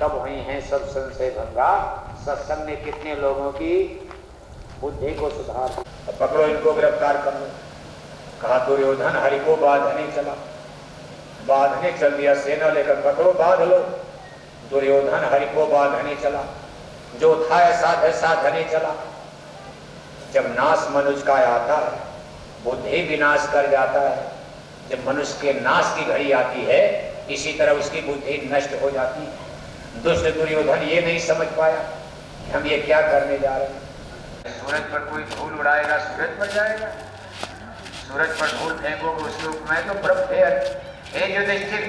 तब हुई हैं सब संशय भंगा। सत्संग ने कितने लोगों की बुद्धि को सुधार। पकड़ो इनको, गिरफ्तार कर लो। कहा दुर्योधन हरि को बांधने चला, बांधने चल दिया सेना लेकर, पकड़ो बांध लो। दुर्योधन हरि को बांधने चला, जो था ऐसा वैसा धने चला। जब नाश मनुष्य का आता है, बुद्धि विनाश कर जाता है। जब मनुष्य के नाश की घड़ी आती है, इसी तरह उसकी बुद्धि नष्ट हो जाती है। दुष्ट दुर्योधन ये नहीं समझ पाया कि हम ये क्या करने जा रहे हैं। सूरज पर कोई धूल उड़ाएगा, सूरज पर जाएगा। सूरज पर धूल फेंकोगे उसके ऊपर। मैं तो ब्रह्म हे युधिष्ठिर,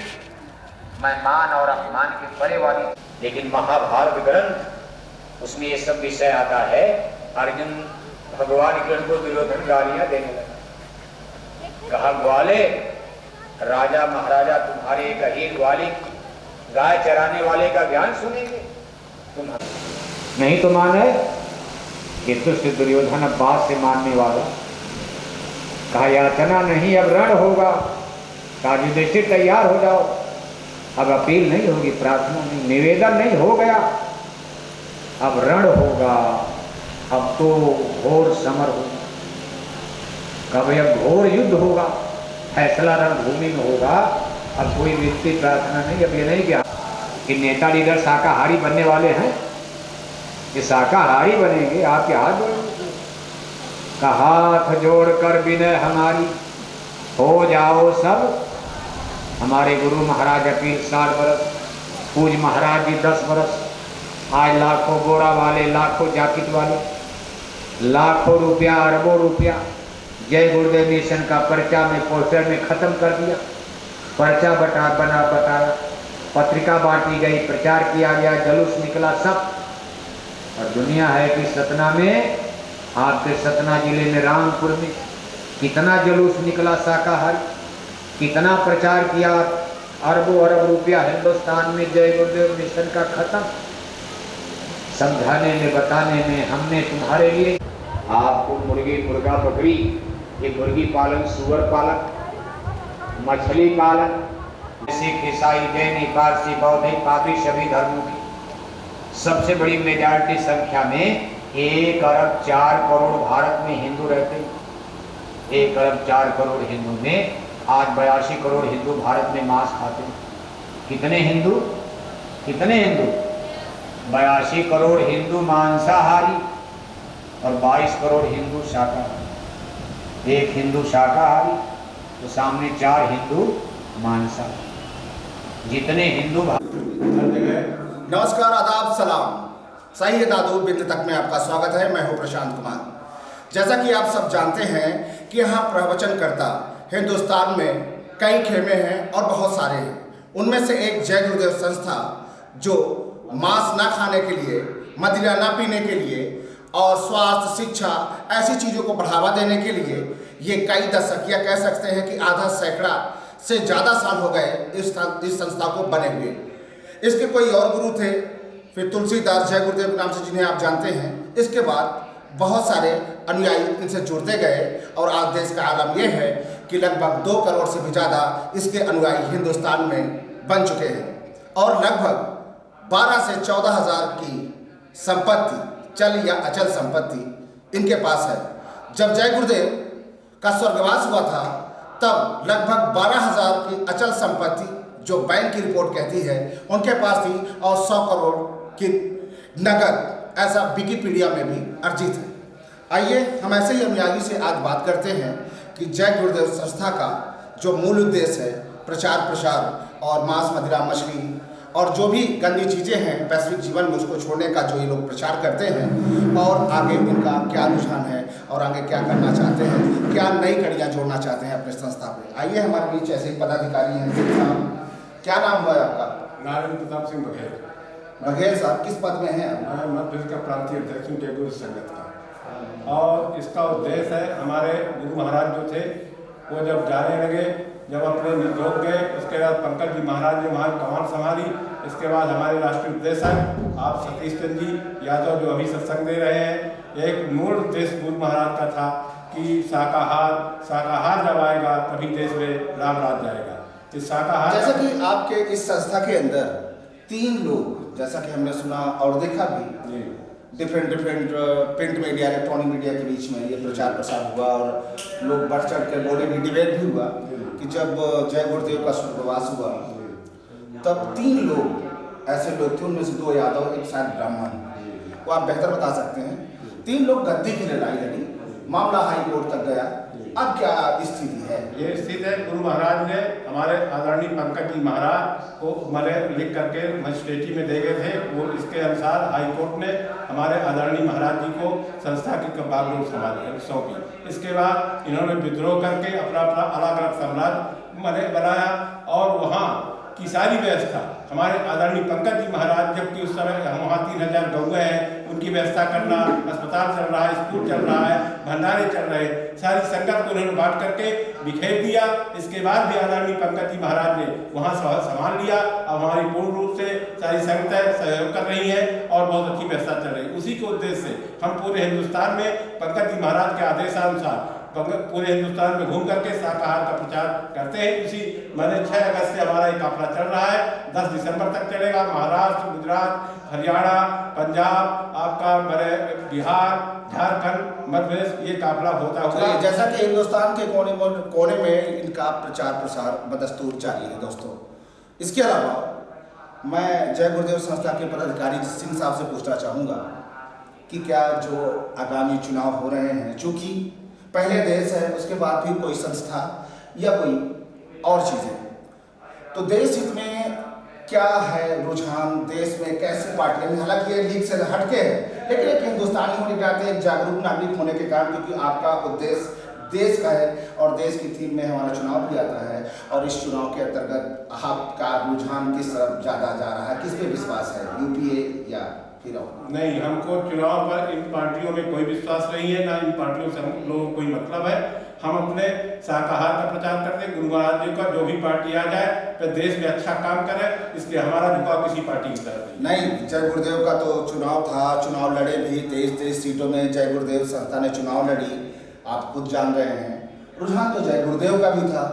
मैं मान और अपमान के परे वाली। लेकिन महाभारत ग्रंथ उसमें ये सब विषय आता है। अर्जुन भगवान कृष्ण को दुर्योधन गालियां देने लगा। कहा ग्वाले, राजा महाराजा तुम्हारे एक अहीर ग्वाले गाय चराने वाले का ज्ञान सुनेंगे तुम? नहीं तो माने कि दुष्ट दुर्योधन अब बात से मानने वाला। कहा याचना नहीं, अब रण होगा। कहा युधिष्ठिर तैयार हो जाओ, अब अपील नहीं होगी, प्रार्थना नहीं, निवेदन नहीं, हो गया, अब रण होगा। अब तो घोर समर होगा। कब अब घोर युद्ध होगा, फैसला रणभूमि में होगा। अब कोई व्यक्ति प्रार्थना नहीं। अब ये नहीं कि नेता लीडर शाकाहारी बनने वाले हैं, ये शाकाहारी बनेंगे, आपके हाथ जोड़ेंगे। का हाथ जोड़कर विनय हमारी, हो जाओ सब। हमारे गुरु महाराज अपील 60 बरस, पूज महाराज जी 10 बरस। आज लाखों बोरा वाले, लाखों जैकेट वाले, लाखों रुपया, अरबों रुपया जय गुरुदेव मिशन का पर्चा में, पोस्टर में खत्म कर दिया। पर्चा बताया, पत्रिका बांटी गई, प्रचार किया गया, जुलूस निकला सब। और दुनिया है कि सतना में, आपके सतना जिले में रामपुर में कितना जुलूस निकला शाकाहारी, कितना प्रचार किया, अरबों अरब रुपया हिंदुस्तान में जय गुरुदेव मिशन का खत्म। समझाने में, बताने में हमने तुम्हारे लिए आपको मुर्गी, मुर्गा, बकरी, ये मुर्गी पालन, सुअर पालन, मछली पालन, सिख, ईसाई, जैन, पारसी, बौद्ध, पापी सभी धर्मों की सबसे बड़ी मेजॉरिटी संख्या में 1 अरब 4 करोड़ भारत में हिंदू रहते हैं। 1 अरब 4 करोड़ हिंदू में आज 82 करोड़ हिंदू भारत में मांस खाते हैं। कितने हिंदू? कितने हिंदू? 82 करोड़ हिंदू मांसाहारी और 22 करोड़ हिंदू शाकाहारी। एक हिंदू शाकाहारी तो सामने 4 हिंदू मांसाहारी। जितने हिंदू नमस्कार, आदाब, सलाम। सही दादू बिंद तक में आपका स्वागत है। मैं हूं प्रशांत कुमार। जैसा कि आप सब जानते हैं कि यहाँ प्रवचनकर्ता हिंदुस्तान में कई खेमे हैं और बहुत सारे हैं। उनमें से एक जय गुरुदेव संस्था, जो मांस ना खाने के लिए, मदिरा ना पीने के लिए और स्वास्थ्य, शिक्षा, ऐसी चीज़ों को बढ़ावा देने के लिए ये कई दशक या कह सकते हैं कि आधा सैकड़ा से ज़्यादा साल हो गए इस संस्था को बने हुए। इसके कोई और गुरु थे, फिर तुलसीदास जय गुरुदेव के नाम से जिन्हें आप जानते हैं। इसके बाद बहुत सारे अनुयायी इनसे जुड़ते गए और आज देश का आलम यह है कि लगभग 2 करोड़ से भी ज़्यादा इसके अनुयायी हिंदुस्तान में बन चुके हैं और लगभग 12 से 14 हज़ार की संपत्ति, चल या अचल संपत्ति इनके पास है। जब जय गुरुदेव का स्वर्गवास हुआ था तब लगभग 12,000 की अचल संपत्ति, जो बैंक की रिपोर्ट कहती है, उनके पास थी और 100 करोड़ की नगद, ऐसा विकिपीडिया में भी अर्जित है। आइए हम ऐसे ही अनुयायी से आज बात करते हैं कि जय गुरुदेव संस्था का जो मूल उद्देश्य है, प्रचार प्रसार और मांस, मदिरा, मछली और जो भी गंदी चीज़ें हैं वैश्विक जीवन में उसको छोड़ने का जो ये लोग प्रचार करते हैं और आगे इनका क्या रुझान है और आगे क्या करना चाहते हैं, क्या नई कड़ियाँ जोड़ना चाहते हैं अपने संस्था पे। आइए हमारे बीच ऐसे ही पदाधिकारी हैं। क्या नाम है आपका? नारायण प्रताप सिंह बघेल। बघेल साहब किस पद में हैं? मैं मध्य प्रदेश का प्रांतीय अध्यक्ष हूँ जय गुरु संगत का। और इसका उद्देश्य है, हमारे गुरु महाराज जो थे वो जब जाने लगे, जब अपने नियोग गए, उसके बाद पंकज जी महाराज ने वहाँ कमान संभाली। इसके बाद हमारे राष्ट्रीय उद्देश्य आप सतीश चंद्र जी यादव जो अभी सत्संग दे रहे हैं, एक मूल उद्देश्य गुरु महाराज का था कि शाकाहार जब आएगा तभी देश में राम राज जाएगा। इस शाकाहार, जैसे कि आपके इस संस्था के अंदर 3 लोग, जैसा कि हमने सुना और देखा भी, different print media, electronic media के बीच में ये प्रचार प्रसार हुआ और लोग बढ़ चढ़ कर बोले भी, डिबेट भी हुआ कि जब जय गुरुदेव का स्वर्गवास हुआ तब 3 लोग ऐसे लोग थे, उनमें से 2 यादव, एक शायद ब्राह्मण, वो आप बेहतर बता सकते हैं। 3 लोग गद्दी की लड़ाई लड़ी, मामला हाई कोर्ट तक गया। अब क्या स्थिति है? ये स्थिति है, गुरु महाराज ने हमारे आदरणीय पंकज जी महाराज को मैंने लिख करके मजिस्ट्रेटी में दे गए थे। वो इसके अनुसार हाई कोर्ट ने हमारे आदरणीय महाराज जी को संस्था की बागडोर सौंपी। इसके बाद इन्होंने विद्रोह करके अपना अलग अलग साम्राज्य मैंने बनाया और वहाँ की सारी व्यवस्था हमारे आदरणीय पंकज जी महाराज, जबकि उस समय हम वहाँ 3000 गौएं हैं, उनकी व्यवस्था करना, अस्पताल चल रहा है, स्कूल चल रहा है, भंडारे चल रहे, सारी संगत को उन्होंने बांट करके बिखेर दिया। इसके बाद भी आदरणीय पंकज जी महाराज ने वहाँ संभाल लिया। अब हमारी पूर्ण रूप से सारी संगतें सहयोग कर रही हैं और बहुत अच्छी व्यवस्था चल रही है। उसी के उद्देश्य से हम पूरे हिंदुस्तान में पंकज जी महाराज के आदेशानुसार पूरे हिंदुस्तान में घूम करके शाकाहार का प्रचार करते हैं। उसी मैंने 6 अगस्त से हमारा ये काफिला चल रहा है, 10 दिसंबर तक चलेगा। महाराष्ट्र, गुजरात, हरियाणा, पंजाब, आपका बिहार, झारखंड, मध्य प्रदेश, ये काफिला होता हुआ, जैसा कि हिंदुस्तान के कोने में इनका प्रचार प्रसार बदस्तूर जारी है दोस्तों। इसके अलावा मैं जय गुरुदेव संस्था के पदाधिकारी सिंह साहब से पूछना चाहूँगा कि क्या जो आगामी चुनाव हो रहे हैं, चूँकि पहले देश है, उसके बाद भी कोई संस्था या कोई और चीज़ें, तो देश हित में क्या है रुझान, देश में कैसे पार्टियां, हालांकि ये लीग से हटके है, लेकिन एक हिंदुस्तानी होने के नाते, एक जागरूक नागरिक होने के कारण, क्योंकि आपका उद्देश्य देश का है और देश की थीम में हमारा चुनाव भी आता है, और इस चुनाव के अंतर्गत आपका रुझान किस तरफ ज़्यादा जा रहा है, किस पे विश्वास है, यूपीए या फिर नहीं? हमको चुनाव पर इन पार्टियों में कोई विश्वास नहीं है, ना इन पार्टियों से हम लोगों को कोई मतलब है। हम अपने शाकाहार का प्रचार करते हैं। गुरु महाराज जी का जो भी पार्टी आ जाए तो देश में अच्छा काम करे, इसलिए हमारा झुकाव किसी पार्टी की तरफ नहीं। जय गुरुदेव का तो चुनाव था, चुनाव लड़े भी, 23 सीटों में जय गुरुदेव संस्था ने चुनाव लड़ी, आप खुद जान रहे हैं। रुझान तो जय गुरुदेव का भी था,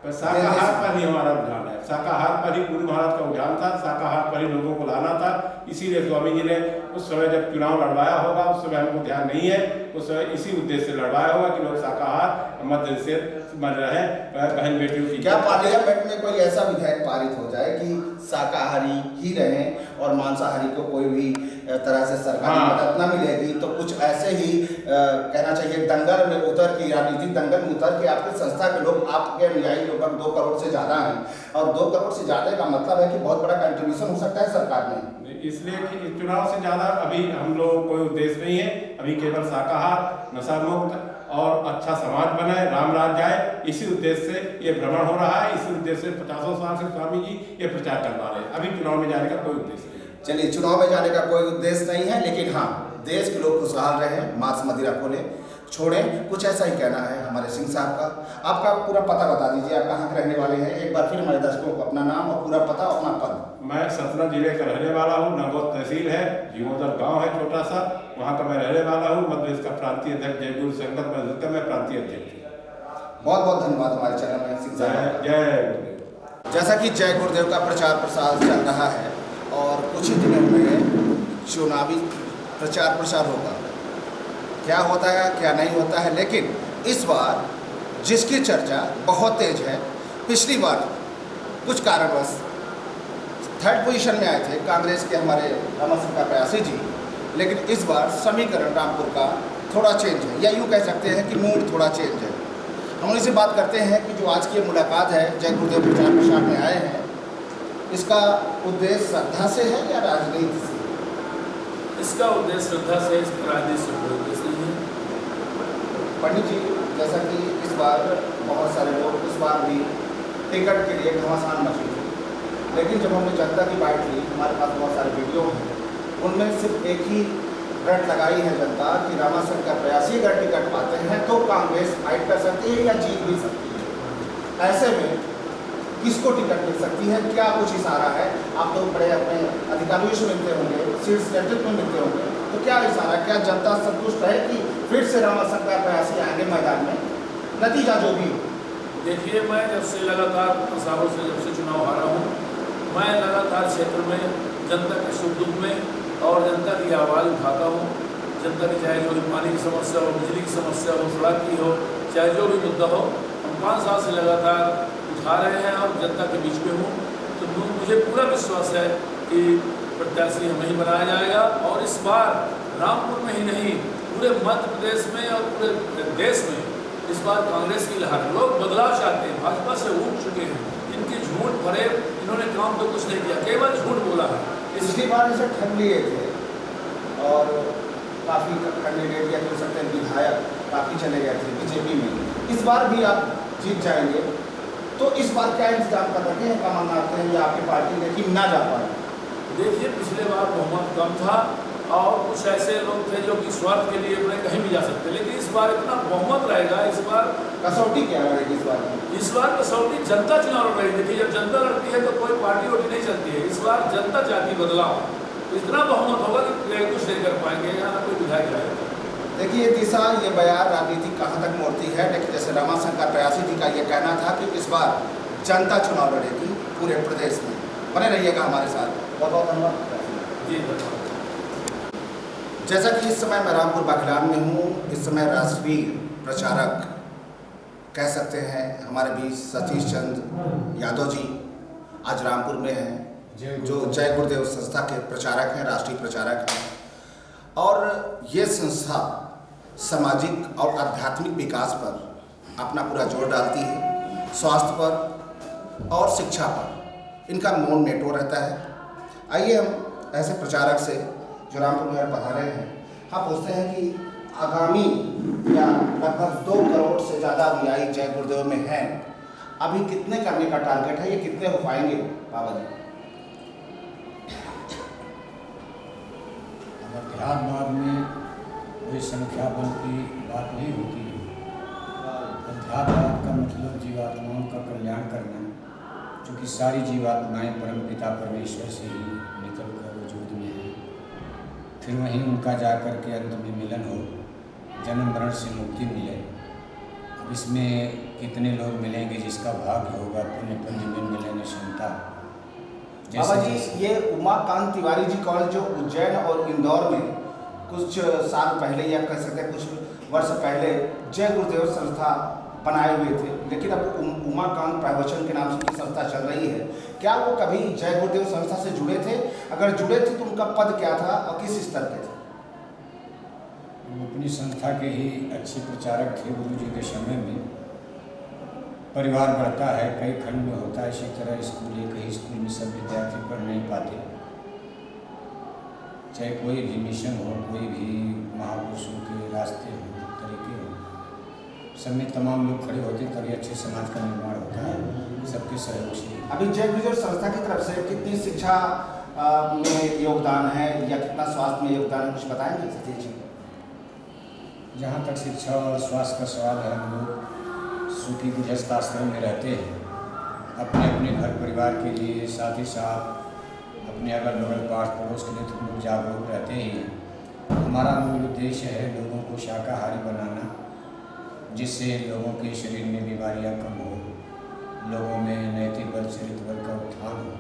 पर शाकाहार पर ही हमारा रुझान है, शाकाहार पर ही गुरु महाराज का रुझान था, शाकाहार पर ही लोगों को लाना था। इसीलिए स्वामी जी ने उस समय जब चुनाव लड़वाया होगा, उस समय हमको ध्यान नहीं है, उस समय इसी उद्देश्य से लड़वाया होगा कि लोग शाकाहार मध्य से मर रहे बहन बेटियों की। क्या पार्लियामेंट में कोई ऐसा विधेयक पारित हो जाए कि शाकाहारी ही रहें और मांसाहारी को कोई भी तरह से सरकारी मदद न मिलेगी, तो कुछ ऐसे ही कहना चाहिए दंगल में उतर के, राजनीतिक दंगल में उतर के आपके संस्था के लोग, आपके अनुयायी लगभग 2 करोड़ से ज़्यादा हैं, और 2 करोड़ से ज़्यादा का मतलब है कि बहुत बड़ा कंट्रीब्यूशन हो सकता है सरकार में। इसलिए कि इस चुनाव से ज़्यादा अभी हम लोगों को कोई उद्देश्य नहीं है। अभी केवल शाकाहार, नशा मुक्त और अच्छा समाज बनाए, राम राज जाए, इसी उद्देश्य से ये भ्रमण हो रहा है। इसी उद्देश्य से 50 साल से स्वामी जी ये प्रचार करवा रहे हैं। अभी चुनाव में जाने का कोई उद्देश्य नहीं है। चलिए, चुनाव में जाने का कोई उद्देश्य नहीं है, लेकिन हाँ, देश के लोग खुशहाल रहे, मांस मदिरा खोले छोड़ें, कुछ ऐसा ही कहना है हमारे सिंह साहब का। आपका पूरा पता बता दीजिए, आप कहाँ के रहने वाले हैं, एक बार फिर हमारे दर्शकों को अपना नाम और पूरा पता, अपना पद। मैं सतना जिले का रहने वाला हूँ, नगौद तहसील है, जीवोदर गांव है छोटा सा, वहाँ का मैं रहने वाला हूँ। मध्य प्रदेश का प्रांतीय अध्यक्ष जय गुरु संगत परिषद का मैं प्रांतीय अध्यक्ष हूँ। बहुत बहुत धन्यवाद हमारे चैनल में सिंह साहब। जय गुरुदेव। जैसा कि जय गुरुदेव का प्रचार प्रसार चल रहा है और कुछ ही दिनों में चुनावी प्रचार प्रसार होगा, क्या होता है क्या नहीं होता है, लेकिन इस बार जिसकी चर्चा बहुत तेज है, पिछली बार कुछ कारणवश 3rd पोजीशन में आए थे कांग्रेस के हमारे रामाशंकर प्रयासी जी, लेकिन इस बार समीकरण रामपुर का थोड़ा चेंज है, या यूँ कह सकते हैं कि मूड थोड़ा चेंज है। हम उनसे बात करते हैं कि जो आज की मुलाकात है जय गुरुदेव प्रचार प्रसार में आए हैं, इसका उद्देश्य श्रद्धा से है या राजनीति से? इसका उद्देश्य श्रद्धा से, इसका राजनीति से कोई उद्देश्य नहीं है। पंडित जी, जैसा कि इस बार बहुत सारे लोग इस बार भी टिकट के लिए घमासान मची थी, लेकिन जब हमने जनता की बाइट ली, हमारे पास बहुत सारे वीडियो हैं, उनमें सिर्फ एक ही रट लगाई है जनता कि रामाशंकर प्रयासी अगर टिकट पाते हैं तो कांग्रेस फाइट कर सकती है या जीत भी सकती है। ऐसे में किसको टिकट मिल सकती है, क्या कुछ इशारा है? आप तो बड़े अपने अधिकारियों से मिलते होंगे, शीर्ष नेतृत्व में मिलते होंगे, तो क्या इशारा, क्या जनता संतुष्ट है कि फिर से रामाशंकर प्रयासी आएंगे मैदान में, नतीजा जो भी हो? देखिए, मैं जब से लगातार सालों से जब से चुनाव हारा हूँ, मैं लगातार क्षेत्र में जनता के सुख दुख में और जनता की आवाज़ उठाता हूँ। जनता की चाहे जो भी पानी की समस्या हो, बिजली की समस्या हो, सड़क की हो, चाहे जो भी मुद्दा हो, हम 5 साल से लगातार उठा रहे हैं और जनता के बीच में हूँ। तो मुझे पूरा विश्वास है कि प्रत्याशी हमें ही बनाया जाएगा और इस बार रामपुर में ही नहीं पूरे मध्य प्रदेश में और पूरे देश में इस बार कांग्रेस की लहर। लोग बदलाव चाहते हैं, भाजपा से उठ चुके हैं। इनके झूठ भरे, इन्होंने काम तो कुछ नहीं किया, केवल झूठ बोला है। पिछली बार इसे ठग लिए थे और काफ़ी कैंडिडेट या कह सकते हैं विधायक काफ़ी चले गए थे बीजेपी में। इस बार भी आप जीत जाएंगे, तो इस बार क्या इंतजाम कर रखे हैं, कमान आते हैं या आपकी पार्टी ने कि ना जा पाए? देखिए, पिछले बार बहुमत कम था और कुछ ऐसे लोग थे जो कि स्वार्थ के लिए अपने कहीं भी जा सकते, लेकिन इस बार इतना बहुमत रहेगा। इस बार कसौटी क्या रहेगी इस बार? इस बार कसौटी जनता चुनाव लड़ रही थी। जब जनता लड़ती है तो कोई पार्टी वोटी नहीं चलती है। इस बार जनता चाहती बदलाव, इतना बहुमत होगा कि कुछ नहीं कर पाएंगे, यहाँ कोई विधायक रहेगा। देखिए ये दिशा, ये बयान राजनीति कहाँ तक मोड़ती है, लेकिन जैसे रमाशंकर प्रयासी जी का ये कहना था कि इस बार जनता चुनाव लड़ेगी पूरे प्रदेश में। बने रहिएगा हमारे साथ। बहुत बहुत धन्यवाद जी, धन्यवाद। जैसा कि इस समय मैं रामपुर बाखलान में हूँ, इस समय राष्ट्रीय प्रचारक कह सकते हैं हमारे बीच सतीश चंद्र यादव जी आज रामपुर में हैं, जो जय गुरुदेव संस्था के प्रचारक हैं, राष्ट्रीय प्रचारक हैं। और ये संस्था सामाजिक और आध्यात्मिक विकास पर अपना पूरा जोर डालती है, स्वास्थ्य पर और शिक्षा पर इनका मौन नेटवर्क रहता है। आइए हम ऐसे प्रचारक से जो रामपुर में पधारे हैं, हाँ पूछते हैं कि आगामी या लगभग 2 करोड़ से ज़्यादा अनुयायी जय गुरुदेव में हैं, अभी कितने करने का टारगेट है, ये कितने हो पाएंगे बाबा जी? अध्यात्मवाद में कोई संख्या बल की बात नहीं होती है। अध्यात्मवाद का मतलब जीवात्माओं का कल्याण करना, क्योंकि सारी जीवात्माएं परम पिता परमेश्वर से ही निकल कर वजूद में हैं। फिर वहीं उनका जाकर के अंत में मिलन हो, जन्म मरण से मुक्ति मिले। अब इसमें कितने लोग मिलेंगे, जिसका भाग्य होगा, पुण्य पुंज में मिले न क्षमता। बाबा जी, ये उमाकांत तिवारी जी कॉलेज जो उज्जैन और इंदौर में कुछ साल पहले या कह सकते हैं कुछ वर्ष पहले जय गुरुदेव संस्था बनाए हुए थे, लेकिन अब उमाकांत प्रवचन के नाम से की संस्था चल रही है। क्या वो कभी जय गुरुदेव संस्था से जुड़े थे? अगर जुड़े थे तो उनका पद क्या था और किस स्तर पे थे? वो अपनी संस्था के ही अच्छे प्रचारक थे। गुरु जी के समय में परिवार बढ़ता है, कई खंड में होता है, इसी तरह स्कूल एक ही स्कूल में सब विद्यार्थी पढ़ नहीं पाते। चाहे कोई भी मिशन हो, कोई भी महापुरुषों के रास्ते हो, तरीके हो, सब में तमाम लोग खड़े होते तभी अच्छे समाज का निर्माण होता है, सबके सहयोग से। अभी जय गुरुदेव संस्था की तरफ से कितनी शिक्षा में योगदान है या कितना स्वास्थ्य में योगदान है, कुछ बताएंगे सतीश जी? जहाँ तक शिक्षा और स्वास्थ्य का सवाल है, हम लोग सूफी गृहस्थ आश्रम में रहते हैं, अपने अपने घर परिवार के लिए, साथ ही साथ अपने अगल बगल पास पड़ोस के लिए तो लोग जागरूक रहते ही हैं। हमारा मूल उद्देश्य है लोगों को शाकाहारी बनाना, जिससे लोगों के शरीर में बीमारियां कम हो, लोगों में नैतिक बल, चरित्र बल का उत्थान हो,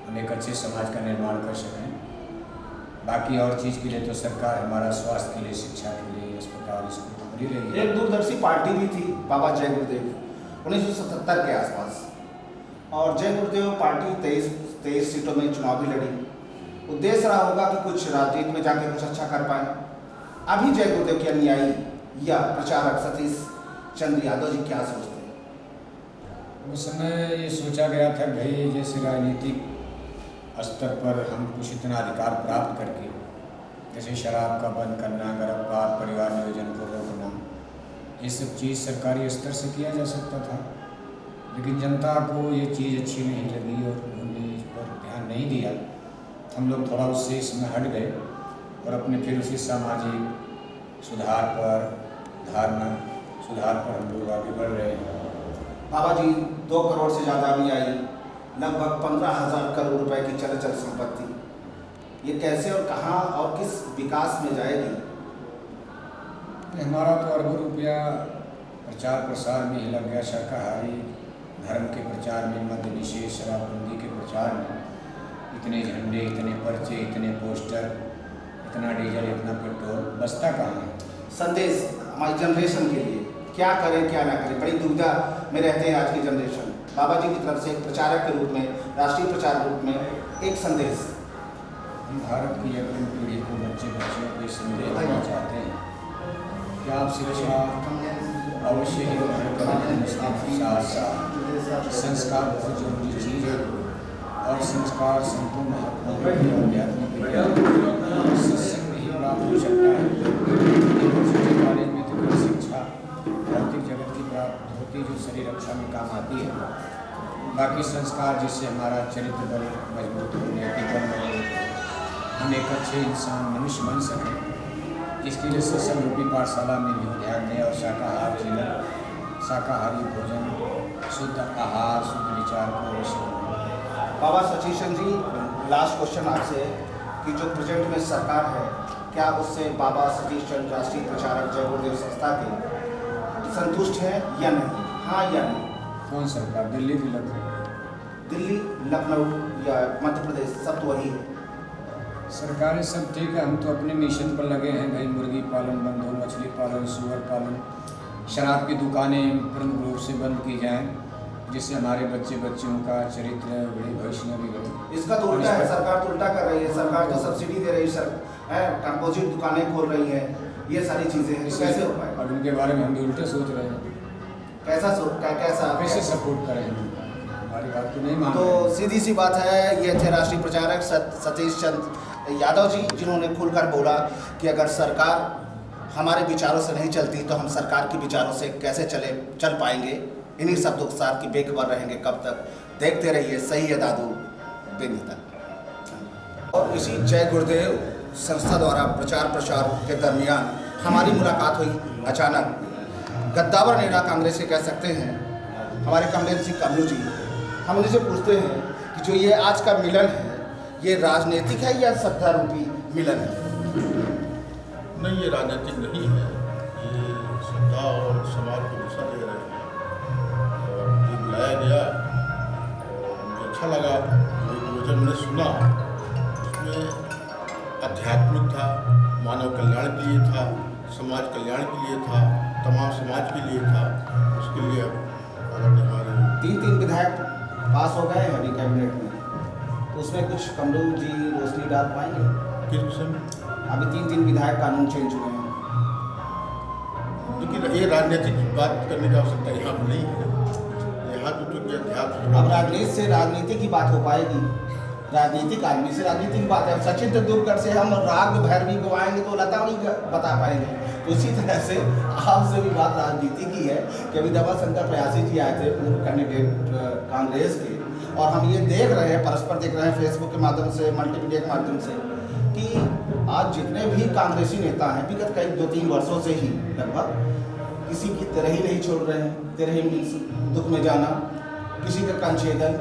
हम एक अच्छे समाज का निर्माण कर सकें। बाकी और चीज़ के लिए तो सरकार हमारा स्वास्थ्य के लिए, शिक्षा के लिए अस्पताल स्कूल खुली रही है। एक दूरदर्शी पार्टी भी थी बाबा जय गुरुदेव 1977 के आसपास, और जय गुरुदेव पार्टी 23 सीटों में चुनाव भी लड़ी। उद्देश्य रहा होगा कि कुछ राजनीति में जाके कुछ अच्छा कर पाए। अभी जय गुरुदेव के अनुयायी या प्रचारक सतीश चंद्र यादव जी क्या सोचते हैं? उस समय ये सोचा गया था भाई जैसे राजनीतिक स्तर पर हम कुछ इतना अधिकार प्राप्त करके, जैसे शराब का बंद करना, गर्भपात, परिवार नियोजन को रोकना, ये सब चीज़ सरकारी स्तर से किया जा सकता था। लेकिन जनता को ये चीज़ अच्छी नहीं लगी और उन्होंने इस पर ध्यान नहीं दिया। हम लोग थोड़ा उससे इसमें हट गए और अपने फिर उसी सामाजिक सुधार पर, धार्मिक सुधार पर हम लोग आगे बढ़ रहे हैं। बाबा जी 2 करोड़ से ज़्यादा अनुयायी, लगभग 15,000 करोड़ रुपए की चल संपत्ति, ये कैसे और कहाँ और किस विकास में जाएगी? हमारा तो अरबों रुपया प्रचार प्रसार में ही लग गया। शाकाहारी धर्म के प्रचार में, मद्य निषेध, शराबबंदी के प्रचार में इतने झंडे, इतने पर्चे, इतने पोस्टर, इतना डीजल, इतना पेट्रोल, बचता कहाँ है? संदेश हमारी जनरेशन के लिए क्या करें क्या ना करें, बड़ी दुविधा में रहते हैं आज की जनरेशन। बाबा जी की तरफ से एक प्रचारक के रूप में, राष्ट्रीय प्रचारक के रूप में एक संदेश। हम भारत की अग्रिम पीढ़ी को, बच्चों को संदेश देना चाहते हैं कि आप शिक्षा अवश्य ही ग्रहण करें, उसके साथ साथ संस्कार बहुत जरूरी चीज़ है। और संस्कार संतों महात्माओं की आध्यात्मिक विज्ञान सत्संग में ही प्राप्त हो सकता है। यूनिवर्सिटी कॉलेज में तो कोई शिक्षा भौतिक जगत की प्राप्त होती है जो शरीर रक्षा में काम आती है। बाकी संस्कार जिससे हमारा चरित्र बल मजबूत हो, नैतिक बल मजबूत हो, हम एक अच्छे इंसान मनुष्य बन सकें, इसके लिए सत्संग रूपी पाठशाला में भी ध्यान दें। और शाकाहारी भोजन, शुद्ध आहार, शुद्ध विचार को अवश्य बनाएं। बाबा सतीशन जी, लास्ट क्वेश्चन आपसे कि जो प्रेजेंट में सरकार है, क्या उससे बाबा सतीश चंद्र राष्ट्रीय प्रचारक जय गुरुदेव संस्था के संतुष्ट है या नहीं? हाँ या नहीं? कौन सरकार? दिल्ली की लखनऊ? दिल्ली, लखनऊ या मध्य प्रदेश, सब तो वही है। सरकारें सब ठीक है, हम तो अपने मिशन पर लगे हैं भाई। मुर्गी पालन बंद हो, मछली पालन, सुअर पालन, शराब की दुकानें प्रमुख रूप से बंद की जाएं, जिससे हमारे बच्चों का चरित्र भविष्य में बिगड़े। इसका तो उल्टा है, सरकार तो उल्टा कर रही है। सरकार तो सब्सिडी दे रही है, कंपोजिट दुकानें खोल रही है, ये सारी चीज़ें हैं, कैसे हो पाएगा? और उनके बारे में हम भी उल्टे सोच रहे हैं। कैसे सपोर्ट करें? हमारी बात तो नहीं मानते। तो सीधी सी बात है, ये थे राष्ट्रीय प्रचारक सतीश चंद्र यादव जी, जिन्होंने खुलकर बोला कि अगर सरकार हमारे विचारों से नहीं चलती तो हम सरकार के विचारों से कैसे चल पाएंगे। इन्हीं शब्दों के साथ कि बेखबर रहेंगे कब तक। देखते रहिए सही है दादू बिंद तक। और इसी जय गुरुदेव संस्था द्वारा प्रचार प्रसार के दरमियान हमारी मुलाकात हुई अचानक। गद्दावर नेता कांग्रेस से कह सकते हैं हमारे कमलेश सिंह कमलू जी। हम इनसे पूछते हैं कि जो ये आज का मिलन है, ये राजनीतिक है या श्रद्धा रूपी मिलन है? नहीं, ये राजनीतिक नहीं है, ये श्रद्धा और समाज को दिशा दे रहे हैं। और ये बुलाया गया और मुझे अच्छा लगा। जो मैंने सुना उसमें आध्यात्मिक था, मानव कल्याण के लिए था, समाज कल्याण के लिए था, तमाम समाज के लिए था। उसके लिए हमारे 3 विधायक पास हो गए हैं अभी कैबिनेट में, तो उसमें कुछ कमलू जी रोशनी डाल पाएंगे? किस विषय में? अभी 3 विधायक कानून चेंज हुए हैं। लेकिन ये राजनीतिक बात करने की आवश्यकता यहाँ पर नहीं है। यहाँ तो चूँकि अध्यात्म, अब राजनीति से राजनीति की बात हो पाएगी, राजनीतिक आदमी से राजनीति की बात है। सचिन तेंदुलकर से हम राग भैरवी गवाएंगे तो लता नहीं बता पाएंगे। तो इसी तरह से आपसे भी बात राजनीति की है कि अभी दमाशंकर प्रयासी जी आए थे, पूर्व कैंडिडेट कांग्रेस के, और हम ये देख रहे हैं, परस्पर देख रहे हैं फेसबुक के माध्यम से, मल्टीमीडिया के माध्यम से, कि आज जितने भी कांग्रेसी नेता हैं विगत कई 2-3 वर्षों से ही लगभग किसी की तरह ही नहीं छोड़ रहे हैं। तरह ही मीन्स दुख में जाना, किसी का कंछेदन,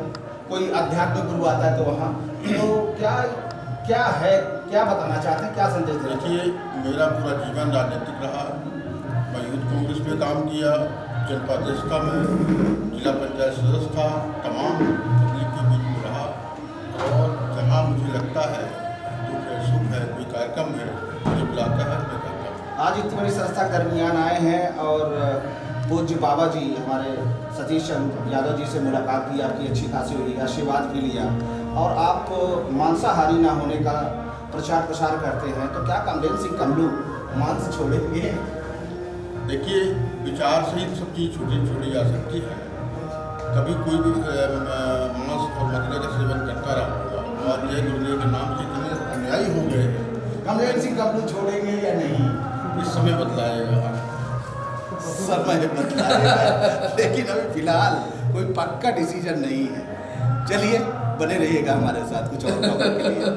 कोई आध्यात्मिक गुरु आता है तो वहाँ। तो क्या है, क्या बताना चाहते हैं, क्या संदेश देना? देखिए, मेरा पूरा जीवन राजनीतिक रहा। मैं यूथ कांग्रेस में काम किया, जनता अध्यक्ष था, मैं जिला पंचायत सदस्य था, तमाम पब्लिक के बीच में रहा। और जहाँ मुझे लगता है दुख है, सुख है, कोई कार्यक्रम है, मुझे बुलाता है, मैं करता हूँ। आज इतनी बड़ी संस्था के दरमियान आए हैं और पूज्य बाबा जी हमारे सतीश चंद्र यादव जी से मुलाकात की, आपकी अच्छी खासी हुई, आशीर्वाद भी लिया, और आप मांसाहारी ना होने का प्रचार प्रसार करते हैं, तो क्या कमलेश सिंह कमलू मांस छोड़ेंगे? देखिए, विचार से ही सब चीज़ छोड़ी जा सकती है। कभी कोई भी मांस और मदिरा का सेवन करता रहा होगा, और जय गुरुदेव के नाम से इतने अन्यायी हो गए हैं। कमलेश सिंह कमलू छोड़ेंगे या नहीं? इस समय बदलाएगा, समय बदलाएगा, लेकिन अभी फिलहाल कोई पक्का डिसीजन नहीं है। चलिए, बने रहिएगा हमारे साथ कुछ और खबर के लिए।